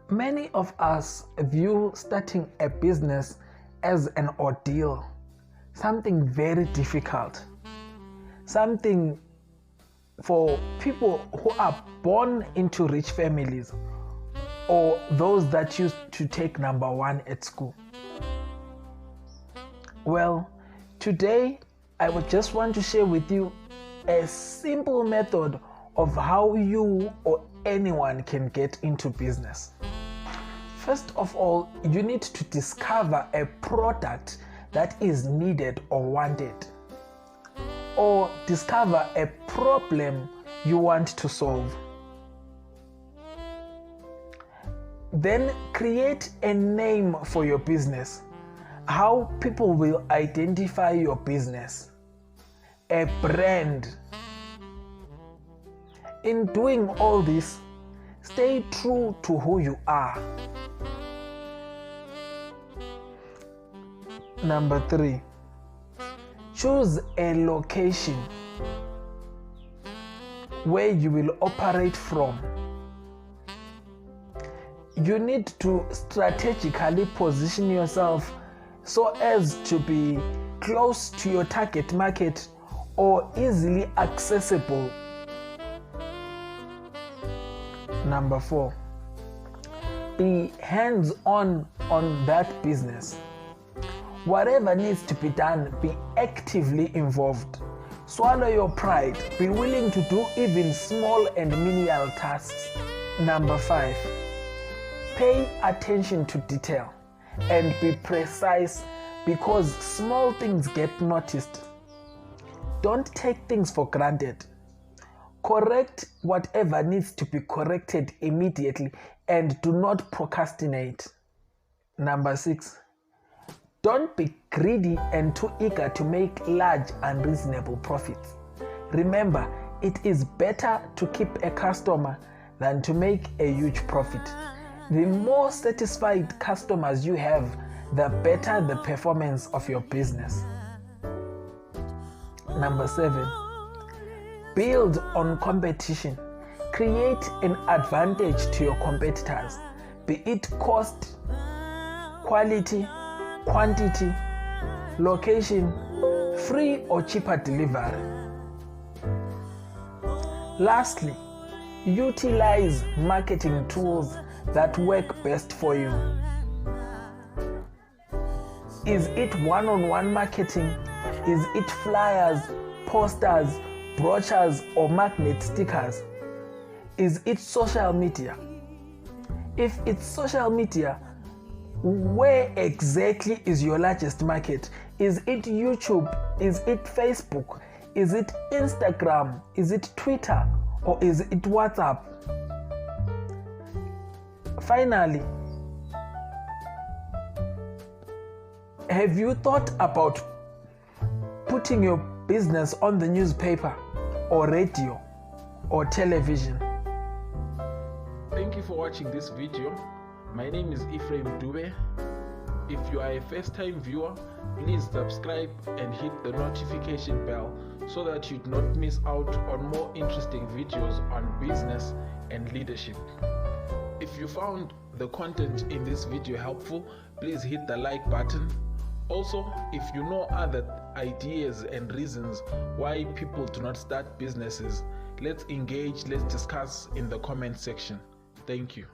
Many of us view starting a business as an ordeal, something very difficult, something for people who are born into rich families or those that used to take number one at school. Well, today I would just want to share with you a simple method of how you or anyone can get into business. First of all, you need to discover a product that is needed or wanted, or discover a problem you want to solve. Then create a name for your business, how people will identify your business, a brand. In doing all this, stay true to who you are. Number 3, choose a location where you will operate from. You need to strategically position yourself so as to be close to your target market or easily accessible. Number 4, be hands-on on that business. Whatever needs to be done, be actively involved. Swallow your pride. Be willing to do even small and menial tasks. Number 5, pay attention to detail and be precise, because small things get noticed. Don't take things for granted. Correct whatever needs to be corrected immediately and do not procrastinate. Number 6, don't be greedy and too eager to make large unreasonable profits. Remember, it is better to keep a customer than to make a huge profit. The more satisfied customers you have, the better the performance of your business. Number 7, build on competition. Create an advantage to your competitors, be it cost, quality, quantity, location, free or cheaper delivery. Lastly, utilize marketing tools that work best for you. Is it one-on-one marketing? Is it flyers, posters, brochures, or magnet stickers? Is it social media? If it's social media, where exactly is your largest market? Is it YouTube? Is it Facebook? Is it Instagram? Is it Twitter? Or is it WhatsApp? Finally, have you thought about putting your business on the newspaper or radio or television? Thank you for watching this video. My name is Ephraim Dube. If you are a first-time viewer, please subscribe and hit the notification bell so that you do not miss out on more interesting videos on business and leadership. If you found the content in this video helpful, please hit the like button. Also, if you know other ideas and reasons why people do not start businesses, let's engage, let's discuss in the comment section. Thank you.